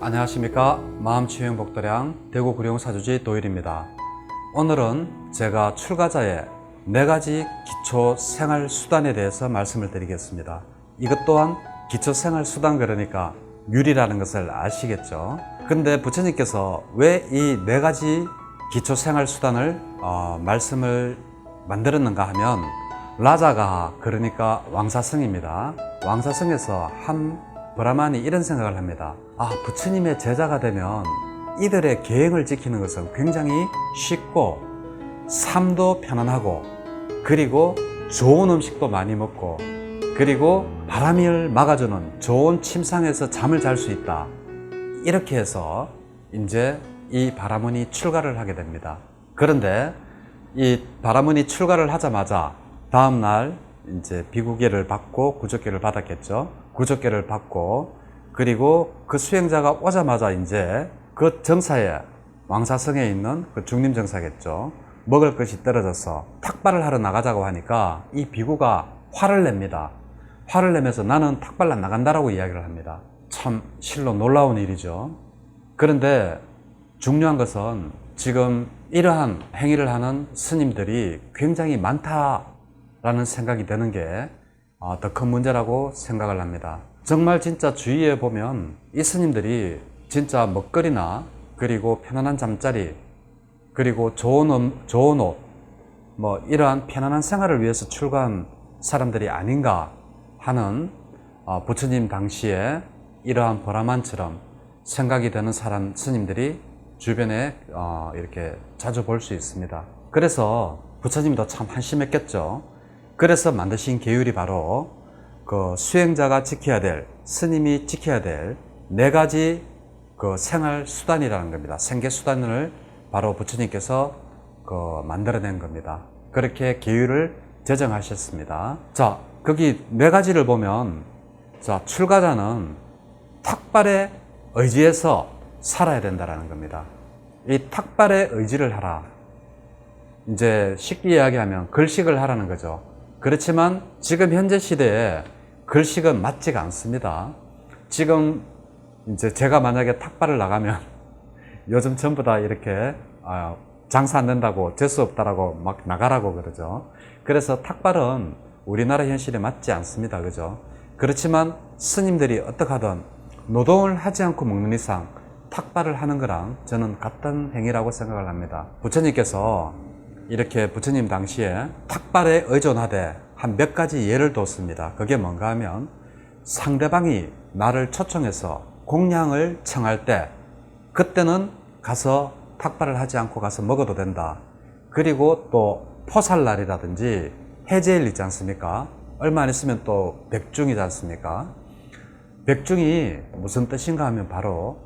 안녕하십니까. 마음치유행복도량 대구 구룡사주지 도일입니다. 오늘은 제가 출가자의 4가지 기초생활수단에 대해서 말씀을 드리겠습니다. 이것 또한 기초생활수단, 그러니까 율이라는 것을 아시겠죠. 근데 부처님께서 왜 이 4가지 기초생활수단을 말씀을 만들었는가 하면, 라자가, 그러니까 왕사성입니다. 왕사성에서 한 브라만이 이런 생각을 합니다. 부처님의 제자가 되면 이들의 계행을 지키는 것은 굉장히 쉽고 삶도 편안하고, 그리고 좋은 음식도 많이 먹고, 그리고 바람을 막아주는 좋은 침상에서 잠을 잘 수 있다. 이렇게 해서 이제 이 바라문이 출가를 하게 됩니다. 그런데 이 바라문이 출가를 하자마자 다음날 이제 비구계를 받고 구족계를 받았겠죠. 구족계를 받고, 그리고 그 수행자가 오자마자 이제 그 정사에, 왕사성에 있는 그 중림 정사겠죠. 먹을 것이 떨어져서 탁발을 하러 나가자고 하니까 이 비구가 화를 냅니다. 화를 내면서 나는 탁발 안 나간다라고 이야기를 합니다. 참 실로 놀라운 일이죠. 그런데 중요한 것은 지금 이러한 행위를 하는 스님들이 굉장히 많다라는 생각이 드는 게 더 큰 문제라고 생각을 합니다. 정말 진짜 주위에 보면 이 스님들이 진짜 먹거리나, 그리고 편안한 잠자리, 그리고 좋은 옷, 이러한 편안한 생활을 위해서 출가한 사람들이 아닌가 하는, 부처님 당시에 이러한 보라만처럼 생각이 되는 스님들이 주변에 이렇게 자주 볼 수 있습니다. 그래서 부처님도 참 한심했겠죠. 그래서 만드신 계율이 바로 그 수행자가 지켜야 될, 스님이 지켜야 될 4가지 그 생활 수단이라는 겁니다. 생계 수단을 바로 부처님께서 만들어낸 겁니다. 그렇게 계율을 제정하셨습니다. 자, 거기 4가지를 보면, 자, 출가자는 탁발의 의지에서 살아야 된다는 겁니다. 이 탁발의 의지를 하라. 이제 쉽게 이야기하면 글식을 하라는 거죠. 그렇지만 지금 현재 시대에 글식은 맞지가 않습니다. 지금 이제 제가 만약에 탁발을 나가면 요즘 전부 다 이렇게 장사 안 된다고, 재수 없다라고 막 나가라고 그러죠. 그래서 탁발은 우리나라 현실에 맞지 않습니다. 그죠? 그렇지만 스님들이 어떻게 하든 노동을 하지 않고 먹는 이상 탁발을 하는 거랑 저는 같은 행위라고 생각을 합니다. 부처님께서 이렇게 부처님 당시에 탁발에 의존하되 한 몇 가지 예를 뒀습니다. 그게 뭔가 하면, 상대방이 나를 초청해서 공양을 청할 때 그때는 가서 탁발을 하지 않고 가서 먹어도 된다. 그리고 또 포살날이라든지 해제일 있지 않습니까? 얼마 안 있으면 또 백중이지 않습니까? 백중이 무슨 뜻인가 하면 바로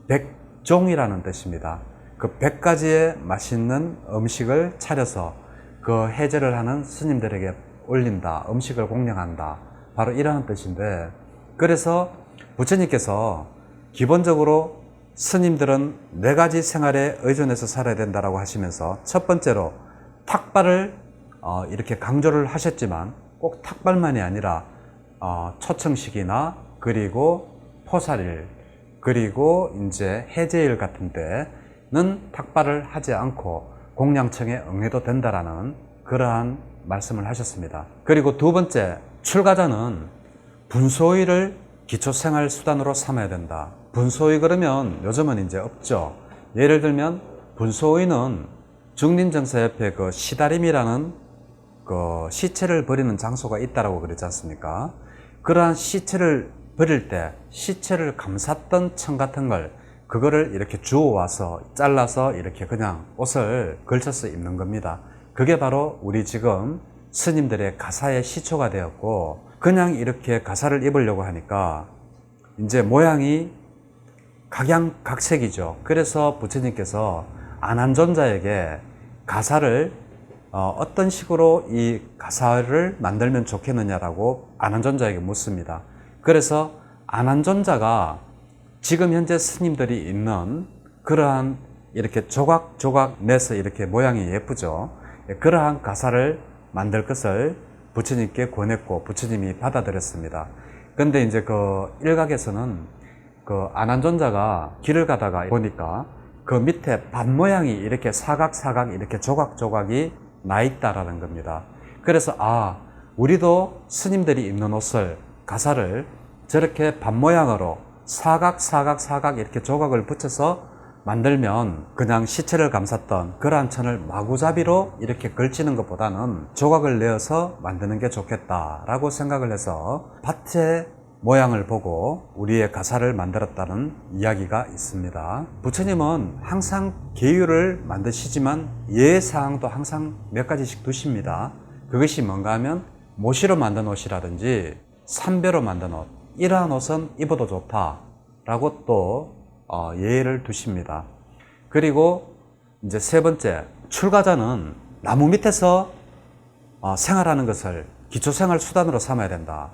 백종이라는 뜻입니다. 그 100가지의 맛있는 음식을 차려서 그 해제를 하는 스님들에게 올린다, 음식을 공양한다, 바로 이러한 뜻인데, 그래서 부처님께서 기본적으로 스님들은 4가지 생활에 의존해서 살아야 된다고 하시면서 첫 번째로 탁발을 이렇게 강조를 하셨지만, 꼭 탁발만이 아니라 초청식이나, 그리고 포살일, 그리고 이제 해제일 같은 때는 탁발을 하지 않고 공양청에 응해도 된다라는 그러한 말씀을 하셨습니다. 그리고 2번째, 출가자는 분소의를 기초생활수단으로 삼아야 된다. 분소의 그러면 요즘은 이제 없죠. 예를 들면 분소의는 중림정사 옆에 그 시다림이라는 그 시체를 버리는 장소가 있다라고 그러지 않습니까? 그러한 시체를 버릴 때 시체를 감쌌던 청 같은 걸, 그거를 이렇게 주워와서 잘라서 이렇게 그냥 옷을 걸쳐서 입는 겁니다. 그게 바로 우리 지금 스님들의 가사의 시초가 되었고, 그냥 이렇게 가사를 입으려고 하니까 이제 모양이 각양각색이죠. 그래서 부처님께서 안한존자에게 가사를 어떤 식으로 이 가사를 만들면 좋겠느냐라고 안한존자에게 묻습니다. 그래서 안한존자가 지금 현재 스님들이 있는 그러한 이렇게 조각조각 내서 이렇게 모양이 예쁘죠. 그러한 가사를 만들 것을 부처님께 권했고 부처님이 받아들였습니다. 그런데 이제 그 일각에서는 그 안한존자가 길을 가다가 보니까 그 밑에 밭 모양이 이렇게 사각사각 이렇게 조각조각이 나 있다라는 겁니다. 그래서 우리도 스님들이 입는 옷을, 가사를 저렇게 밭 모양으로 사각 이렇게 조각을 붙여서 만들면 그냥 시체를 감쌌던 그러한 천을 마구잡이로 이렇게 걸치는 것보다는 조각을 내어서 만드는 게 좋겠다라고 생각을 해서 밭의 모양을 보고 우리의 가사를 만들었다는 이야기가 있습니다. 부처님은 항상 계율을 만드시지만 예사항도 항상 몇 가지씩 두십니다. 그것이 뭔가 하면 모시로 만든 옷이라든지 삼배로 만든 옷, 이러한 옷은 입어도 좋다라고 또 예를 두십니다. 그리고 이제 세 번째, 출가자는 나무 밑에서 생활하는 것을 기초생활 수단으로 삼아야 된다.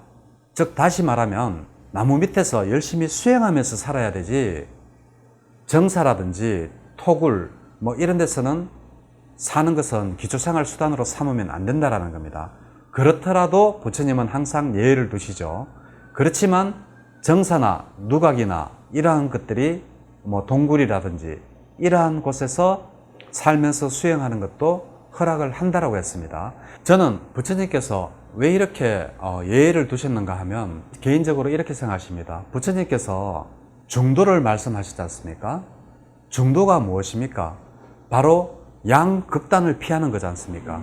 즉 다시 말하면 나무 밑에서 열심히 수행하면서 살아야 되지, 정사라든지 토굴 뭐 이런 데서는 사는 것은 기초생활 수단으로 삼으면 안 된다라는 겁니다. 그렇더라도 부처님은 항상 예의를 두시죠. 그렇지만 정사나 누각이나 이러한 것들이 뭐 동굴이라든지 이러한 곳에서 살면서 수행하는 것도 허락을 한다라고 했습니다. 저는 부처님께서 왜 이렇게 예의를 두셨는가 하면 개인적으로 이렇게 생각하십니다. 부처님께서 중도를 말씀하시지 않습니까? 중도가 무엇입니까? 바로 양극단을 피하는 거지 않습니까?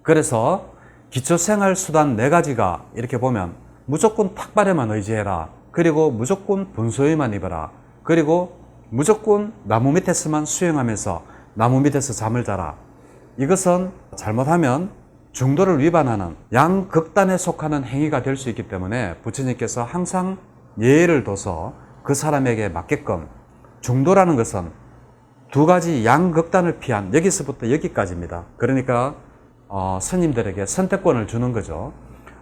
그래서 기초생활수단 4가지가 이렇게 보면 무조건 탁발에만 의지해라, 그리고 무조건 분소위만 입어라, 그리고 무조건 나무 밑에서만 수행하면서 나무 밑에서 잠을 자라. 이것은 잘못하면 중도를 위반하는 양극단에 속하는 행위가 될 수 있기 때문에 부처님께서 항상 예의를 둬서 그 사람에게 맞게끔, 중도라는 것은 2가지 양극단을 피한, 여기서부터 여기까지입니다. 그러니까 스님들에게 선택권을 주는 거죠.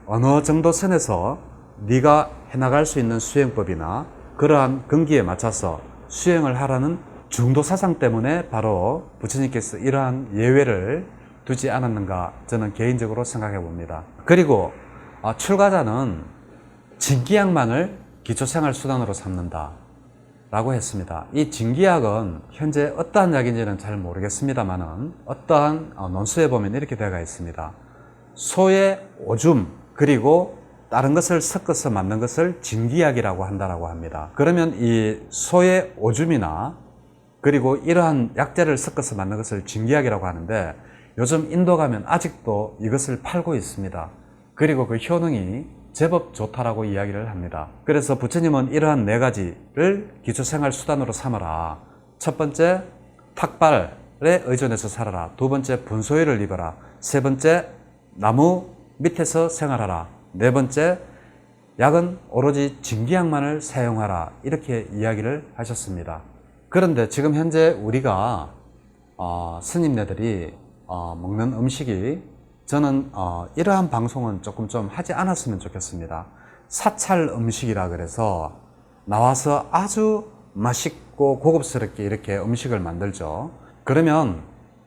어느 정도 선에서 네가 해나갈 수 있는 수행법이나 그러한 근기에 맞춰서 수행을 하라는 중도 사상 때문에 바로 부처님께서 이러한 예외를 두지 않았는가 저는 개인적으로 생각해 봅니다. 그리고 출가자는 진기약만을 기초생활 수단으로 삼는다 라고 했습니다. 이 진기약은 현재 어떠한 약인지는 잘 모르겠습니다만은 어떠한 논수에 보면 이렇게 되어 있습니다. 소의 오줌 그리고 다른 것을 섞어서 만든 것을 진기약이라고 한다라고 합니다. 그러면 이 소의 오줌이나 그리고 이러한 약재를 섞어서 만든 것을 진기약이라고 하는데, 요즘 인도 가면 아직도 이것을 팔고 있습니다. 그리고 그 효능이 제법 좋다라고 이야기를 합니다. 그래서 부처님은 이러한 4가지를 기초생활 수단으로 삼아라. 첫 번째, 탁발에 의존해서 살아라. 2번째, 분소위를 입어라. 3번째, 나무 밑에서 생활하라. 4번째, 약은 오로지 진기약만을 사용하라. 이렇게 이야기를 하셨습니다. 그런데 지금 현재 우리가 스님네들이 먹는 음식이, 저는 이러한 방송은 조금 좀 하지 않았으면 좋겠습니다. 사찰 음식이라 그래서 나와서 아주 맛있고 고급스럽게 이렇게 음식을 만들죠. 그러면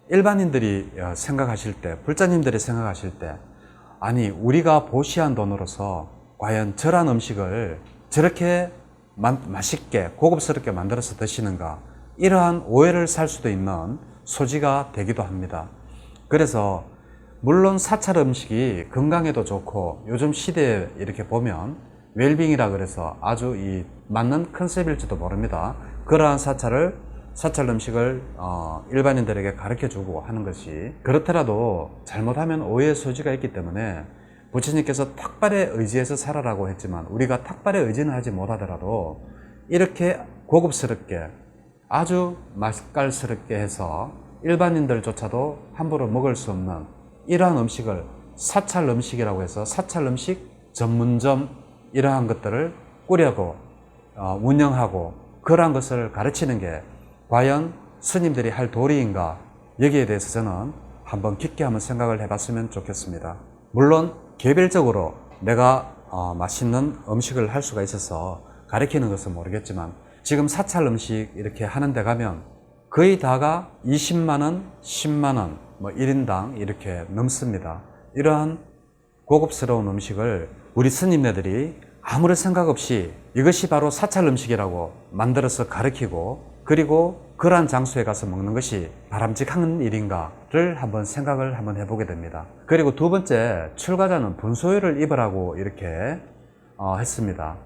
일반인들이 생각하실 때, 불자님들이 생각하실 때, 아니 우리가 보시한 돈으로서 과연 저런 음식을 저렇게 맛있게 고급스럽게 만들어서 드시는가, 이러한 오해를 살 수도 있는 소지가 되기도 합니다. 그래서 물론 사찰 음식이 건강에도 좋고 요즘 시대에 이렇게 보면 웰빙이라 그래서 아주 맞는 컨셉일지도 모릅니다. 그러한 사찰 음식을 일반인들에게 가르쳐주고 하는 것이, 그렇더라도 잘못하면 오해의 소지가 있기 때문에 부처님께서 탁발에 의지해서 살아라고 했지만 우리가 탁발에 의지는 하지 못하더라도 이렇게 고급스럽게 아주 맛깔스럽게 해서 일반인들조차도 함부로 먹을 수 없는 이러한 음식을 사찰 음식이라고 해서 사찰 음식 전문점 이러한 것들을 꾸려고 운영하고 그러한 것을 가르치는 게 과연 스님들이 할 도리인가, 여기에 대해서 저는 한번 깊게 한번 생각을 해봤으면 좋겠습니다. 물론 개별적으로 내가 맛있는 음식을 할 수가 있어서 가르치는 것은 모르겠지만 지금 사찰 음식 이렇게 하는 데 가면 거의 다가 20만원, 10만원, 뭐 1인당 이렇게 넘습니다. 이러한 고급스러운 음식을 우리 스님네들이 아무런 생각 없이 이것이 바로 사찰 음식이라고 만들어서 가르치고, 그리고 그러한 장소에 가서 먹는 것이 바람직한 일인가를 한번 생각을 한번 해보게 됩니다. 그리고 두 번째, 출가자는 분소유를 입으라고 이렇게 했습니다.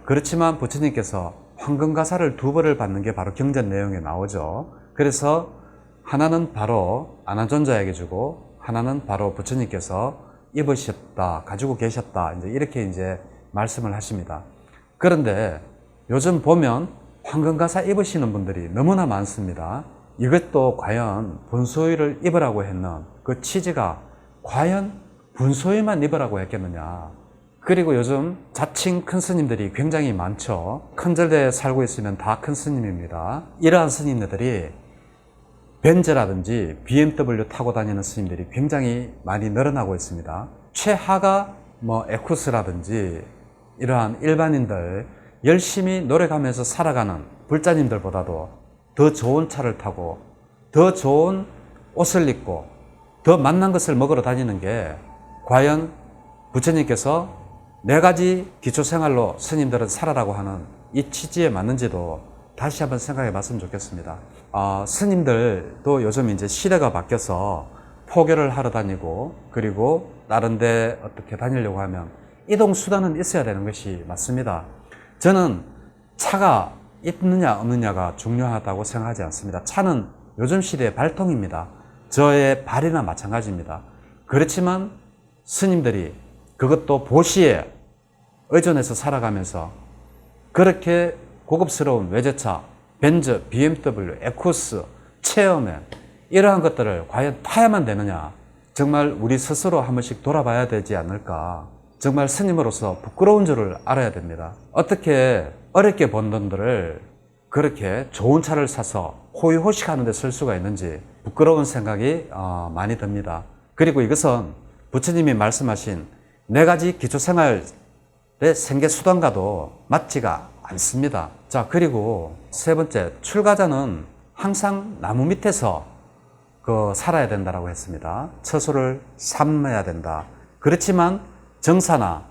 그렇지만 부처님께서 황금가사를 두 벌을 받는 게 바로 경전 내용에 나오죠. 그래서 하나는 바로 아난존자에게 주고, 하나는 바로 부처님께서 입으셨다, 가지고 계셨다, 이렇게 말씀을 하십니다. 그런데 요즘 보면 황금가사 입으시는 분들이 너무나 많습니다. 이것도 과연 분소유를 입으라고 했는 그 취지가 과연 분소유만 입으라고 했겠느냐. 그리고 요즘 자칭 큰 스님들이 굉장히 많죠. 큰 절대에 살고 있으면 다 큰 스님입니다. 이러한 스님들이 벤츠라든지 BMW 타고 다니는 스님들이 굉장히 많이 늘어나고 있습니다. 최하가 에쿠스라든지 이러한 일반인들, 열심히 노력하면서 살아가는 불자님들보다도 더 좋은 차를 타고 더 좋은 옷을 입고 더 맛난 것을 먹으러 다니는 게 과연 부처님께서 4가지 기초생활로 스님들은 살아라고 하는 이 취지에 맞는지도 다시 한번 생각해 봤으면 좋겠습니다. 스님들도 요즘 시대가 바뀌어서 포교를 하러 다니고, 그리고 다른 데 어떻게 다니려고 하면 이동수단은 있어야 되는 것이 맞습니다. 저는 차가 있느냐 없느냐가 중요하다고 생각하지 않습니다. 차는 요즘 시대의 발통입니다. 저의 발이나 마찬가지입니다. 그렇지만 스님들이 그것도 보시에 의존해서 살아가면서 그렇게 고급스러운 외제차, 벤츠, BMW, 에쿠스, 체어맨 이러한 것들을 과연 타야만 되느냐. 정말 우리 스스로 한 번씩 돌아봐야 되지 않을까. 정말 스님으로서 부끄러운 줄을 알아야 됩니다. 어떻게 어렵게 번 돈들을 그렇게 좋은 차를 사서 호의호식하는 데 쓸 수가 있는지 부끄러운 생각이 많이 듭니다. 그리고 이것은 부처님이 말씀하신 4가지 기초생활의 생계수단과도 맞지가 않습니다. 자, 그리고 세 번째, 출가자는 항상 나무 밑에서 살아야 된다고 했습니다. 처소를 삼아야 된다. 그렇지만 정사나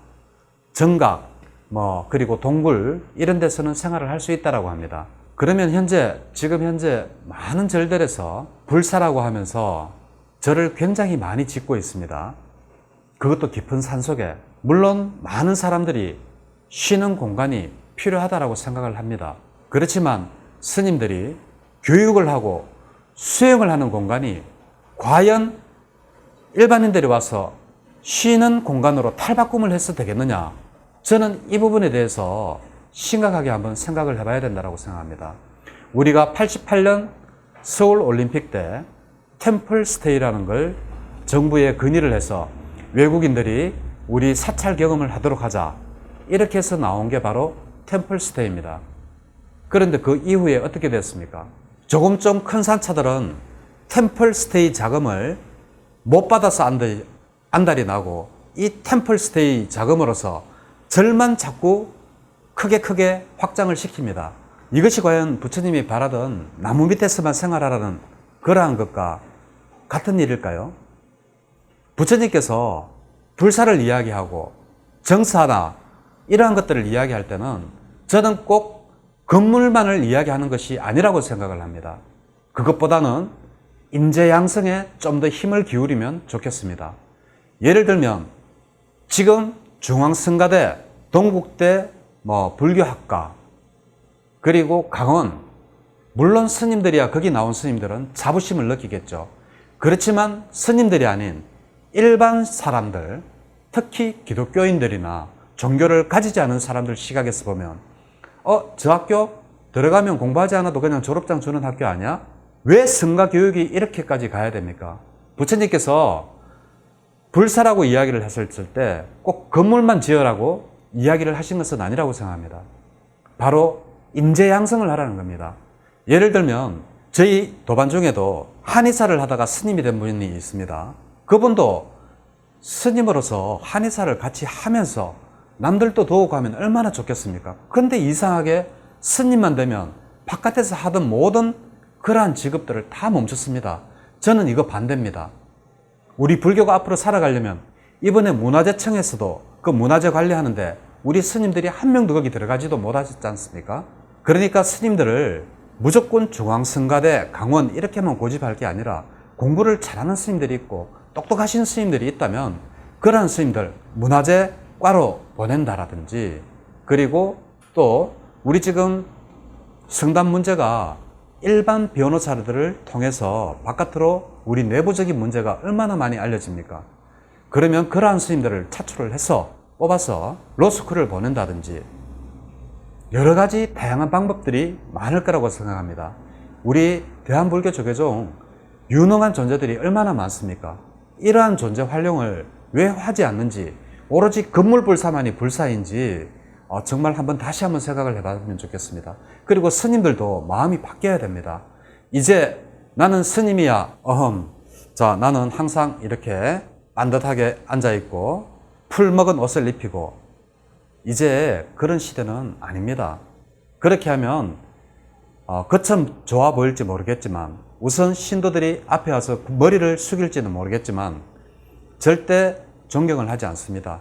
정각, 그리고 동굴 이런 데서는 생활을 할 수 있다고 합니다. 그러면 지금 현재 많은 절들에서 불사라고 하면서 절을 굉장히 많이 짓고 있습니다. 그것도 깊은 산속에. 물론 많은 사람들이 쉬는 공간이 필요하다고 생각을 합니다. 그렇지만 스님들이 교육을 하고 수행을 하는 공간이 과연 일반인들이 와서 쉬는 공간으로 탈바꿈을 해서 되겠느냐? 저는 이 부분에 대해서 심각하게 한번 생각을 해봐야 된다고 생각합니다. 우리가 88년 서울 올림픽 때 템플 스테이라는 걸 정부에 건의를 해서 외국인들이 우리 사찰 경험을 하도록 하자. 이렇게 해서 나온 게 바로 템플 스테이입니다. 그런데 그 이후에 어떻게 됐습니까? 조금 좀 큰 산차들은 템플 스테이 자금을 못 받아서 안달이 나고 이 템플 스테이 자금으로서 절만 자꾸 크게 확장을 시킵니다. 이것이 과연 부처님이 바라던 나무 밑에서만 생활하라는 그러한 것과 같은 일일까요? 부처님께서 불사를 이야기하고 정사나 이러한 것들을 이야기할 때는 저는 꼭 건물만을 이야기하는 것이 아니라고 생각을 합니다. 그것보다는 인재양성에 좀 더 힘을 기울이면 좋겠습니다. 예를 들면 지금 중앙성가대, 동국대, 불교학과, 그리고 강원, 물론 스님들이야 거기 나온 스님들은 자부심을 느끼겠죠. 그렇지만 스님들이 아닌 일반 사람들, 특히 기독교인들이나 종교를 가지지 않은 사람들 시각에서 보면 저 학교 들어가면 공부하지 않아도 그냥 졸업장 주는 학교 아니야? 왜 성가 교육이 이렇게까지 가야 됩니까? 부처님께서 불사라고 이야기를 했을 때 꼭 건물만 지으라고 이야기를 하신 것은 아니라고 생각합니다. 바로 인재 양성을 하라는 겁니다. 예를 들면 저희 도반 중에도 한의사를 하다가 스님이 된 분이 있습니다. 그분도 스님으로서 한의사를 같이 하면서 남들도 도우고 하면 얼마나 좋겠습니까? 그런데 이상하게 스님만 되면 바깥에서 하던 모든 그러한 직업들을 다 멈췄습니다. 저는 이거 반대입니다. 우리 불교가 앞으로 살아가려면 이번에 문화재청에서도 그 문화재 관리하는데 우리 스님들이 한 명도 거기 들어가지도 못하셨지 않습니까? 그러니까 스님들을 무조건 중앙성가대, 강원 이렇게만 고집할 게 아니라 공부를 잘하는 스님들이 있고 똑똑하신 스님들이 있다면 그러한 스님들 문화재 과로 보낸다라든지, 그리고 또 우리 지금 성단 문제가 일반 변호사들을 통해서 바깥으로 우리 내부적인 문제가 얼마나 많이 알려집니까? 그러면 그러한 스님들을 차출을 해서 뽑아서 로스쿨을 보낸다든지 여러 가지 다양한 방법들이 많을 거라고 생각합니다. 우리 대한불교 조계종 유능한 존재들이 얼마나 많습니까? 이러한 존재 활용을 왜 하지 않는지, 오로지 급물불사만이 불사인지 정말 다시 한번 생각을 해봤으면 좋겠습니다. 그리고 스님들도 마음이 바뀌어야 됩니다. 이제 나는 스님이야, 자, 나는 항상 이렇게 반듯하게 앉아있고 풀 먹은 옷을 입히고, 이제 그런 시대는 아닙니다. 그렇게 하면 거참 좋아 보일지 모르겠지만, 우선 신도들이 앞에 와서 머리를 숙일지는 모르겠지만 절대 존경을 하지 않습니다.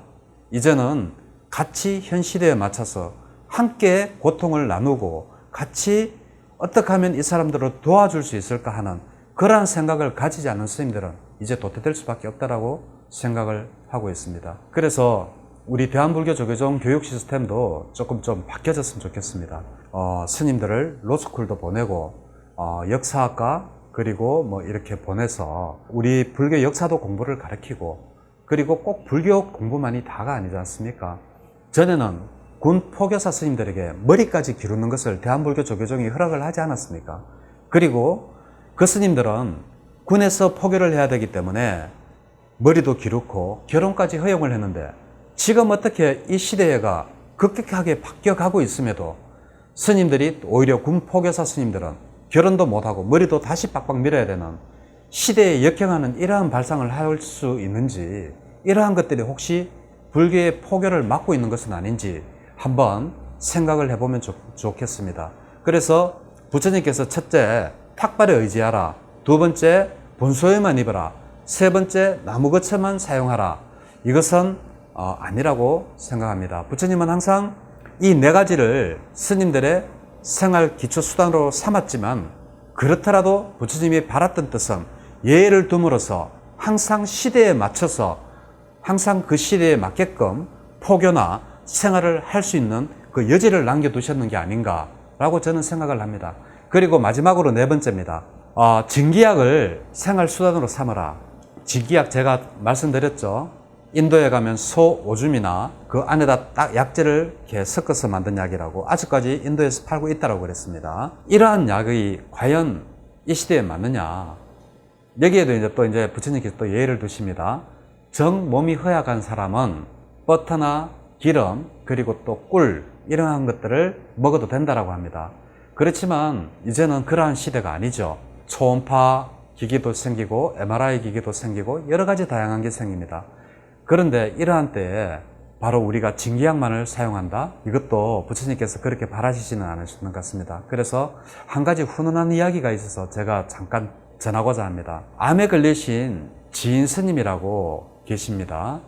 이제는 같이 현 시대에 맞춰서 함께 고통을 나누고 같이 어떻게 하면 이 사람들을 도와줄 수 있을까 하는 그러한 생각을 가지지 않은 스님들은 이제 도태될 수밖에 없다라고 생각을 하고 있습니다. 그래서 우리 대한불교 조계종 교육 시스템도 조금 좀 바뀌어졌으면 좋겠습니다. 스님들을 로스쿨도 보내고 역사학과 그리고 이렇게 보내서 우리 불교 역사도 공부를 가르치고, 그리고 꼭 불교 공부만이 다가 아니지 않습니까? 전에는 군 포교사 스님들에게 머리까지 기르는 것을 대한불교 조계종이 허락을 하지 않았습니까? 그리고 그 스님들은 군에서 포교를 해야 되기 때문에 머리도 기르고 결혼까지 허용을 했는데, 지금 어떻게 이 시대가 급격하게 바뀌어가고 있음에도 스님들이 오히려 군 포교사 스님들은 결혼도 못하고 머리도 다시 빡빡 밀어야 되는 시대에 역행하는 이러한 발상을 할 수 있는지, 이러한 것들이 혹시 불교의 포교를 막고 있는 것은 아닌지 한번 생각을 해보면 좋겠습니다. 그래서 부처님께서 첫째, 탁발에 의지하라. 두 번째, 본소에만 입어라. 세 번째, 나무거처만 사용하라. 이것은 아니라고 생각합니다. 부처님은 항상 이 네 가지를 스님들의 생활 기초수단으로 삼았지만, 그렇더라도 부처님이 바랐던 뜻은 예를 둠으로써 항상 시대에 맞춰서 항상 그 시대에 맞게끔 포교나 생활을 할 수 있는 그 여지를 남겨두셨는 게 아닌가라고 저는 생각을 합니다. 그리고 마지막으로 네 번째입니다. 진기약을 생활수단으로 삼아라. 진기약 제가 말씀드렸죠. 인도에 가면 소 오줌이나 그 안에다 딱 약재를 이렇게 섞어서 만든 약이라고 아직까지 인도에서 팔고 있다고 그랬습니다. 이러한 약이 과연 이 시대에 맞느냐? 여기에도 이제 부처님께서 또 예를 두십니다. 정 몸이 허약한 사람은 버터나 기름 그리고 또 꿀 이러한 것들을 먹어도 된다라고 합니다. 그렇지만 이제는 그러한 시대가 아니죠. 초음파 기기도 생기고 MRI 기기도 생기고 여러 가지 다양한 게 생깁니다. 그런데 이러한 때에 바로 우리가 진기약만을 사용한다? 이것도 부처님께서 그렇게 바라시지는 않으셨는 것 같습니다. 그래서 한 가지 훈훈한 이야기가 있어서 제가 잠깐 전하고자 합니다. 암에 걸리신 지인 스님이라고 계십니다.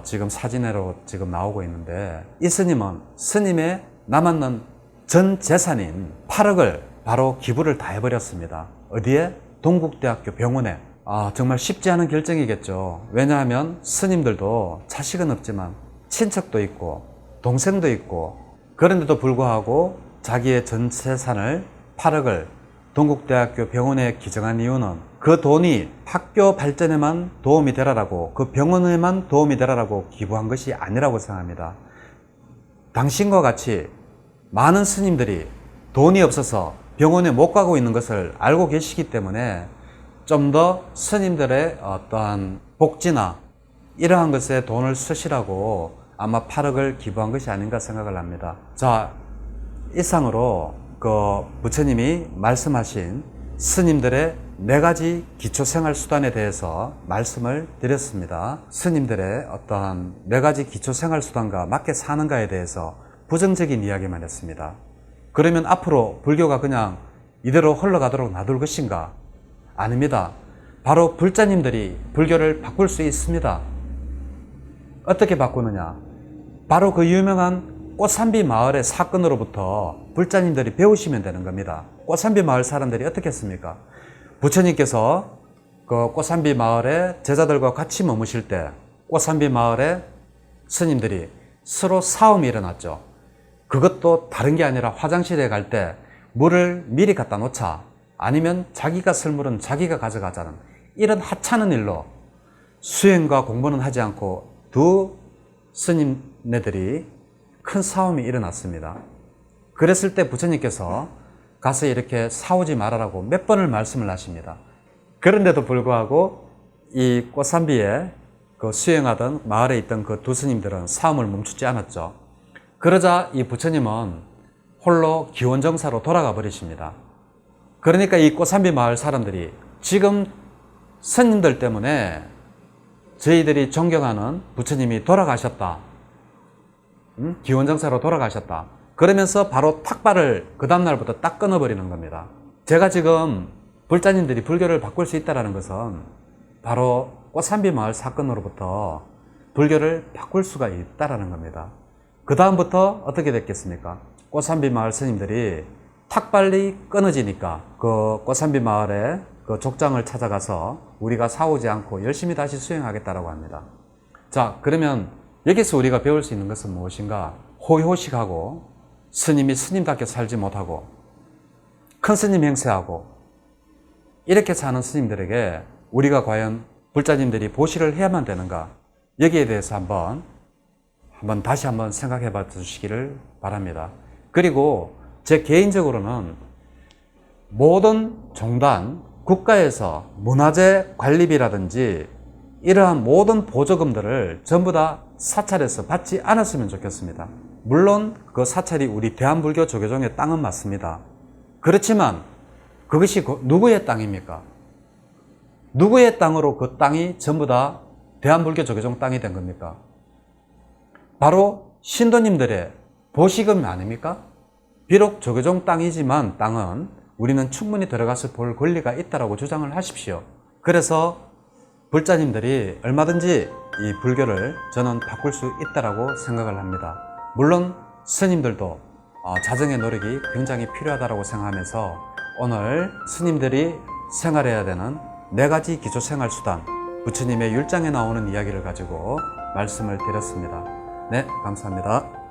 지금 사진으로 지금 나오고 있는데, 이 스님은 스님의 남았는 전 재산인 8억을 바로 기부를 다 해버렸습니다. 어디에? 동국대학교 병원에. 정말 쉽지 않은 결정이겠죠. 왜냐하면 스님들도 자식은 없지만 친척도 있고 동생도 있고, 그런데도 불구하고 자기의 전 재산을 8억을 동국대학교 병원에 기증한 이유는 그 돈이 학교 발전에만 도움이 되라라고, 그 병원에만 도움이 되라라고 기부한 것이 아니라고 생각합니다. 당신과 같이 많은 스님들이 돈이 없어서 병원에 못 가고 있는 것을 알고 계시기 때문에 좀 더 스님들의 어떠한 복지나 이러한 것에 돈을 쓰시라고 아마 8억을 기부한 것이 아닌가 생각을 합니다. 자, 이상으로 그 부처님이 말씀하신 스님들의 네 가지 기초생활수단에 대해서 말씀을 드렸습니다. 스님들의 어떠한 네 가지 기초생활수단과 맞게 사는가에 대해서 부정적인 이야기만 했습니다. 그러면 앞으로 불교가 그냥 이대로 흘러가도록 놔둘 것인가? 아닙니다. 바로 불자님들이 불교를 바꿀 수 있습니다. 어떻게 바꾸느냐? 바로 그 유명한 꽃산비 마을의 사건으로부터 불자님들이 배우시면 되는 겁니다. 꽃산비 마을 사람들이 어떻게 했습니까? 부처님께서 그 꽃산비 마을에 제자들과 같이 머무실 때 꽃산비 마을에 스님들이 서로 싸움이 일어났죠. 그것도 다른 게 아니라 화장실에 갈 때 물을 미리 갖다 놓자, 아니면 자기가 쓸 물은 자기가 가져가자는 이런 하찮은 일로 수행과 공부는 하지 않고 두 스님네들이 큰 싸움이 일어났습니다. 그랬을 때 부처님께서 가서 이렇게 싸우지 말아라고 몇 번을 말씀을 하십니다. 그런데도 불구하고 이 꽃산비에 그 수행하던 마을에 있던 그 두 스님들은 싸움을 멈추지 않았죠. 그러자 이 부처님은 홀로 기원정사로 돌아가 버리십니다. 그러니까 이 꽃산비 마을 사람들이 지금 스님들 때문에 저희들이 존경하는 부처님이 돌아가셨다. 기원정사로 돌아가셨다. 그러면서 바로 탁발을 그 다음날부터 딱 끊어버리는 겁니다. 제가 지금 불자님들이 불교를 바꿀 수 있다는 것은 바로 꽃산비 마을 사건으로부터 불교를 바꿀 수가 있다는 겁니다. 그 다음부터 어떻게 됐겠습니까? 꽃산비 마을 스님들이 탁발이 끊어지니까 그 꽃산비 마을에 그 족장을 찾아가서 우리가 싸우지 않고 열심히 다시 수행하겠다라고 합니다. 자, 그러면 여기서 우리가 배울 수 있는 것은 무엇인가? 호의호식하고 스님이 스님답게 살지 못하고 큰 스님 행세하고 이렇게 사는 스님들에게 우리가 과연 불자님들이 보시를 해야만 되는가? 여기에 대해서 다시 한번 생각해 봐 주시기를 바랍니다. 그리고 제 개인적으로는 모든 종단, 국가에서 문화재 관리비라든지 이러한 모든 보조금들을 전부 다 사찰에서 받지 않았으면 좋겠습니다. 물론 그 사찰이 우리 대한불교 조계종의 땅은 맞습니다. 그렇지만 그것이 누구의 땅입니까? 누구의 땅으로 그 땅이 전부 다 대한불교 조계종 땅이 된 겁니까? 바로 신도님들의 보시금 아닙니까? 비록 조계종 땅이지만 땅은 우리는 충분히 들어가서 볼 권리가 있다고 주장을 하십시오. 그래서 불자님들이 얼마든지 이 불교를 저는 바꿀 수 있다고 생각을 합니다. 물론 스님들도 자정의 노력이 굉장히 필요하다고 생각하면서 오늘 스님들이 생활해야 되는 4가지 기초생활수단, 부처님의 율장에 나오는 이야기를 가지고 말씀을 드렸습니다. 네, 감사합니다.